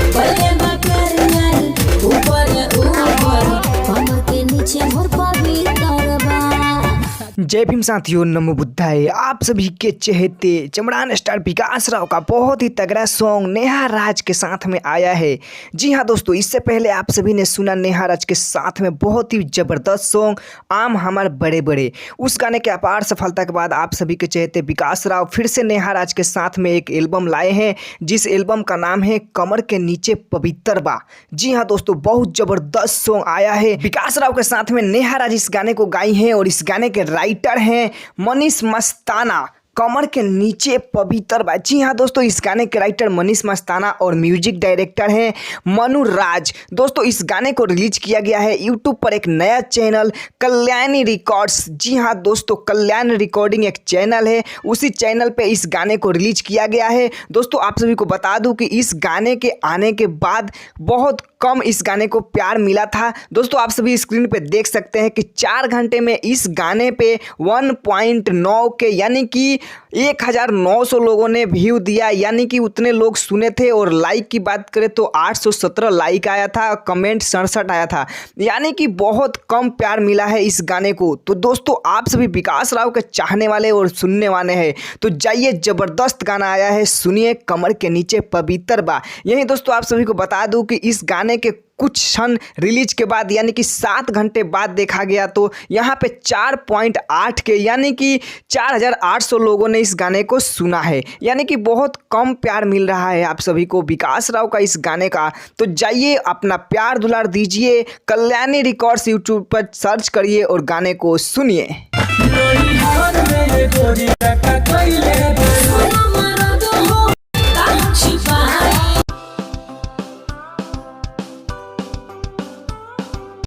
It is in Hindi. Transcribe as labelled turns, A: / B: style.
A: पले बाकर यार ऊपर ऊपर कमर के नीचे मोर पवित्र बा।
B: जय भीम साथियों, नमो बुद्धाय। आप सभी के चहेते चमड़ान स्टार विकास राव का बहुत ही तगड़ा सॉन्ग नेहा राज के साथ में आया है। जी हाँ दोस्तों, इससे पहले आप सभी ने सुना नेहा राज के साथ में बहुत ही जबरदस्त सॉन्ग आम हमार बड़े बड़े। उस गाने के अपार सफलता के बाद आप सभी के चहेते विकास राव फिर से नेहा राज के साथ में एक एल्बम लाए हैं, जिस एल्बम का नाम है कमर के नीचे पवित्र बा। जी हाँ दोस्तों, बहुत जबरदस्त सॉन्ग आया है। विकास राव के साथ में नेहा राज इस गाने को गाई हैं और इस गाने के राइटर हैं मनीष मस्ताना। कमर के नीचे पवित्र बा। जी हाँ दोस्तों, इस गाने के राइटर मनीष मस्ताना और म्यूजिक डायरेक्टर हैं मनु राज। दोस्तों, इस गाने को रिलीज किया गया है यूट्यूब पर एक नया चैनल कल्याणी रिकॉर्ड्स। जी हाँ दोस्तों, कल्याण रिकॉर्डिंग एक चैनल है, उसी चैनल पे इस गाने को रिलीज किया गया है। दोस्तों, आप सभी को बता दूं कि इस गाने के आने के बाद बहुत कम इस गाने को प्यार मिला था। दोस्तों, आप सभी स्क्रीन पे देख सकते हैं कि 4 घंटे में इस गाने पे 1.9 के यानी कि 1900 लोगों ने व्यू दिया, यानी कि उतने लोग सुने थे। और लाइक की बात करें तो 817 लाइक आया था, कमेंट 67 आया था, यानी कि बहुत कम प्यार मिला है इस गाने को। तो दोस्तों, आप सभी विकास राव के चाहने वाले और सुनने वाले हैं तो जाइए, जबरदस्त गाना आया है, सुनिए कमर के नीचे पवित्र बा। यही दोस्तों, आप सभी को बता दूं कि इस गाने के कुछ क्षण रिलीज के बाद यानी कि 7 घंटे बाद देखा गया तो यहाँ पे 4.8 के यानी कि 4800 लोगों ने इस गाने को सुना है, यानी कि बहुत कम प्यार मिल रहा है आप सभी को विकास राव का इस गाने का। तो जाइए, अपना प्यार दुलार दीजिए, कल्याणी रिकॉर्ड्स यूट्यूब पर सर्च करिए और गाने को सुनिए।
A: हमारा दो हो कहाँ छिपा है